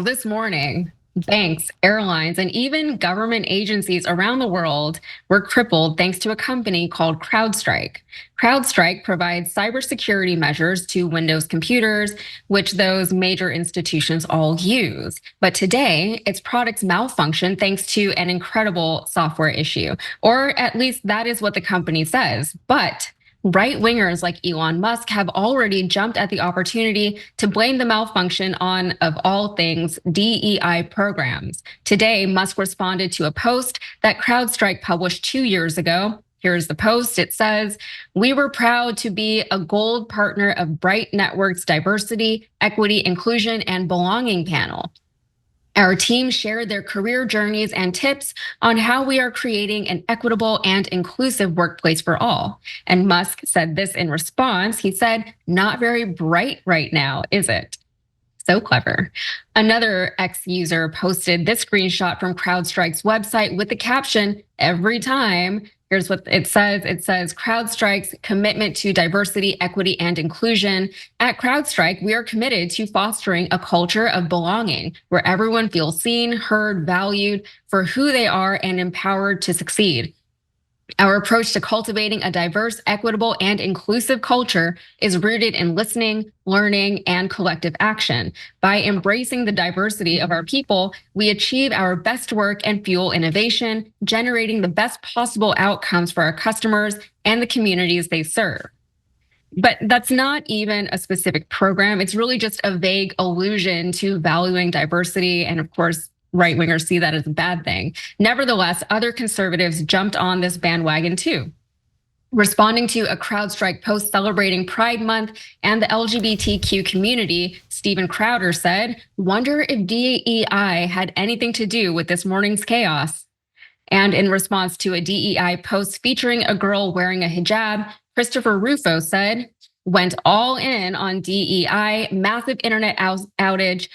This morning, banks, airlines, and even government agencies around the world were crippled thanks to a company called CrowdStrike. CrowdStrike provides cybersecurity measures to Windows computers, which those major institutions all use. But today, its products malfunction thanks to an incredible software issue, or at least that is what the company says. But right wingers like Elon Musk have already jumped at the opportunity to blame the malfunction on, of all things, DEI programs. Today, Musk responded to a post that CrowdStrike published 2 years ago. Here's the post. It says, "We were proud to be a gold partner of Bright Network's Diversity, Equity, Inclusion, and Belonging panel. Our team shared their career journeys and tips on how we are creating an equitable and inclusive workplace for all." And Musk said this in response. He said, "Not very bright right now, is it?" So clever. Another X user posted this screenshot from CrowdStrike's website with the caption, "Every time." Here's what it says. It says, CrowdStrike's commitment to diversity, equity, and inclusion. At CrowdStrike, we are committed to fostering a culture of belonging where everyone feels seen, heard, valued for who they are, and empowered to succeed. Our approach to cultivating a diverse, equitable, and inclusive culture is rooted in listening, learning, and collective action. By embracing the diversity of our people, we achieve our best work and fuel innovation, generating the best possible outcomes for our customers and the communities they serve. But that's not even a specific program. It's really just a vague allusion to valuing diversity. And of course, right wingers see that as a bad thing. Nevertheless, other conservatives jumped on this bandwagon too. Responding to a CrowdStrike post celebrating Pride Month and the LGBTQ community, Stephen Crowder said, "Wonder if DEI had anything to do with this morning's chaos." And in response to a DEI post featuring a girl wearing a hijab, Christopher Rufo said, "Went all in on DEI, massive internet outage.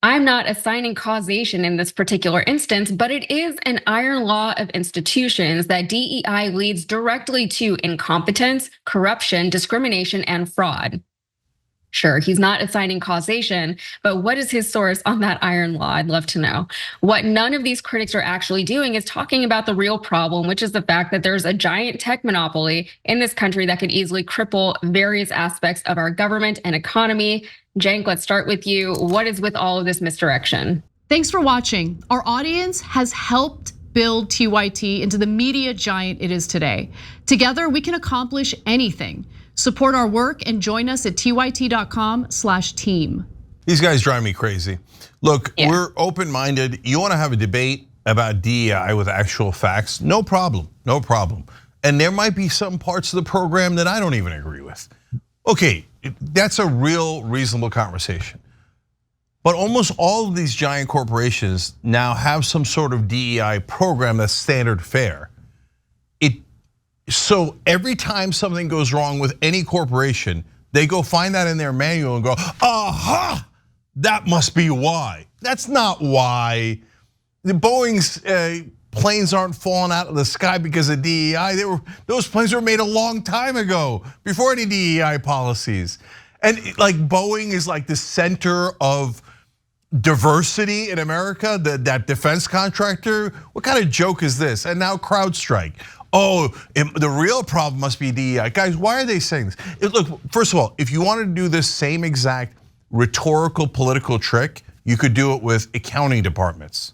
I'm not assigning causation in this particular instance, but it is an iron law of institutions that DEI leads directly to incompetence, corruption, discrimination, and fraud." Sure, he's not assigning causation, but what is his source on that iron law? I'd love to know. What none of these critics are actually doing is talking about the real problem, which is the fact that there's a giant tech monopoly in this country that could easily cripple various aspects of our government and economy. Cenk, let's start with you. What is with all of this misdirection? Thanks for watching. Our audience has helped build TYT into the media giant it is today. Together, we can accomplish anything. Support our work and join us at tyt.com/team. These guys drive me crazy. Look, we're open-minded. You want to have a debate about DEI with actual facts? No problem, no problem. And there might be some parts of the program that I don't even agree with. Okay, that's a real reasonable conversation. But almost all of these giant corporations now have some sort of DEI program that's standard fare. So every time something goes wrong with any corporation, they go find that in their manual and go, aha, that must be why. That's not why. The Boeing's planes aren't falling out of the sky because of DEI. Those planes were made a long time ago, before any DEI policies. And like Boeing is like the center of diversity in America, that defense contractor. What kind of joke is this? And now CrowdStrike. Oh, the real problem must be DEI. Guys, why are they saying this? Look, first of all, if you wanted to do this same exact rhetorical political trick, you could do it with accounting departments.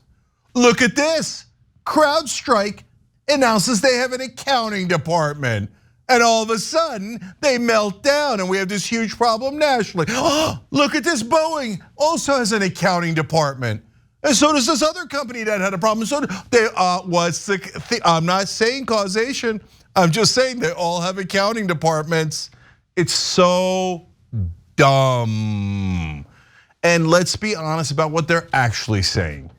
Look at this. CrowdStrike announces they have an accounting department. And all of a sudden, they melt down and we have this huge problem nationally. Oh, look at this, Boeing also has an accounting department. And so does this other company that had a problem. So they, I'm not saying causation. I'm just saying they all have accounting departments. It's so dumb. And let's be honest about what they're actually saying.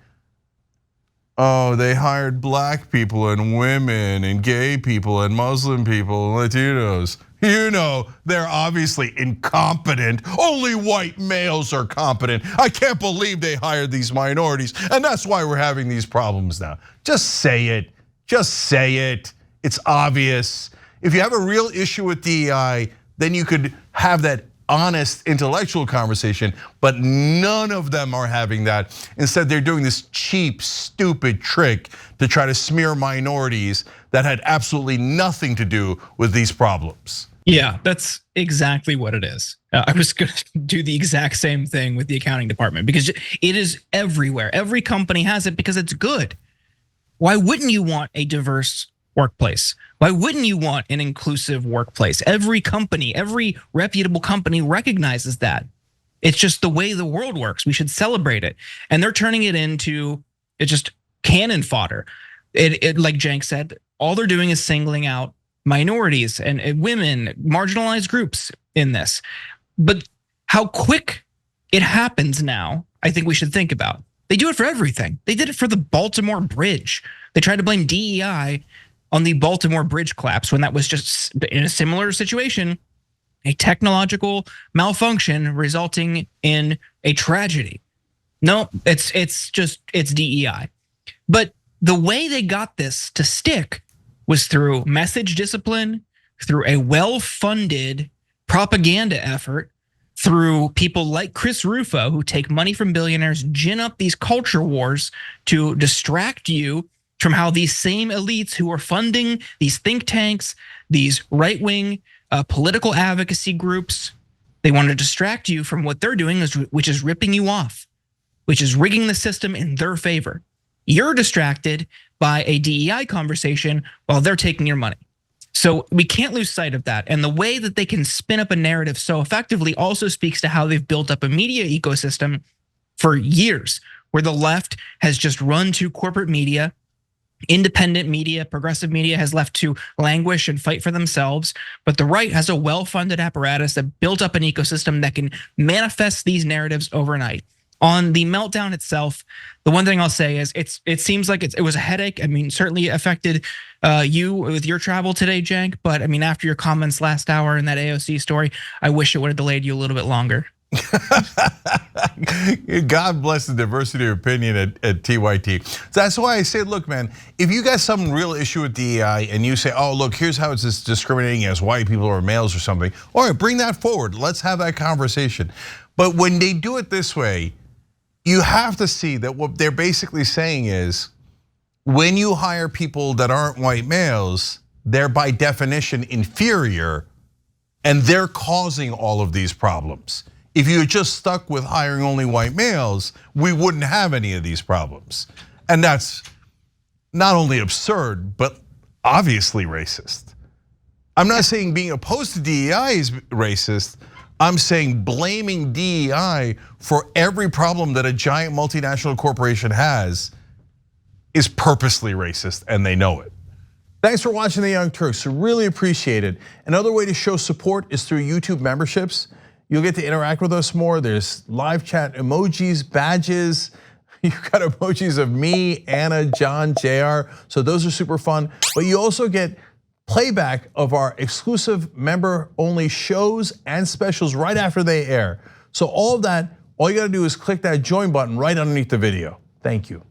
Oh, they hired black people and women and gay people and Muslim people and Latinos. You know, they're obviously incompetent. Only white males are competent. I can't believe they hired these minorities. And that's why we're having these problems now. Just say it, just say it. It's obvious. If you have a real issue with DEI, then you could have that honest intellectual conversation, but none of them are having that. Instead, they're doing this cheap, stupid trick to try to smear minorities that had absolutely nothing to do with these problems. Yeah, that's exactly what it is. I was going to do the exact same thing with the accounting department because it is everywhere. Every company has it because it's good. Why wouldn't you want a diverse workplace? Why wouldn't you want an inclusive workplace? Every company, every reputable company recognizes that. It's just the way the world works. We should celebrate it. And they're turning it into just cannon fodder. It like Cenk said, all they're doing is singling out minorities and women, marginalized groups in this. But how quick it happens now, I think we should think about. They do it for everything. They did it for the Baltimore Bridge. They tried to blame DEI on the Baltimore Bridge collapse when that was just in a similar situation, a technological malfunction resulting in a tragedy. No, it's DEI. But the way they got this to stick was through message discipline, through a well-funded propaganda effort, through people like Chris Rufo who take money from billionaires, gin up these culture wars to distract you from how these same elites who are funding these think tanks, these right-wing political advocacy groups, they want to distract you from what they're doing, which is ripping you off, which is rigging the system in their favor. You're distracted by a DEI conversation while they're taking your money. So we can't lose sight of that. And the way that they can spin up a narrative so effectively also speaks to how they've built up a media ecosystem for years, where the left has just run to corporate media, independent media, progressive media has left to languish and fight for themselves. But the right has a well-funded apparatus that built up an ecosystem that can manifest these narratives overnight. On the meltdown itself, the one thing I'll say is it seems like it was a headache. I mean, certainly affected you with your travel today, Cenk. But I mean, after your comments last hour in that AOC story, I wish it would have delayed you a little bit longer. God bless the diversity of opinion at TYT. So that's why I say, look, man, if you got some real issue with DEI and you say, oh, look, here's how it's discriminating against white people or males or something, all right, bring that forward. Let's have that conversation. But when they do it this way, you have to see that what they're basically saying is, when you hire people that aren't white males, they're by definition inferior, and they're causing all of these problems. If you had just stuck with hiring only white males, we wouldn't have any of these problems. And that's not only absurd, but obviously racist. I'm not saying being opposed to DEI is racist. I'm saying blaming DEI for every problem that a giant multinational corporation has is purposely racist, and they know it. Thanks for watching The Young Turks, really appreciate it. Another way to show support is through YouTube memberships. You'll get to interact with us more. There's live chat emojis, badges. You've got emojis of me, Anna, John, JR, so those are super fun. But you also get playback of our exclusive member-only shows and specials right after they air. So all of that, all you gotta do is click that join button right underneath the video. Thank you.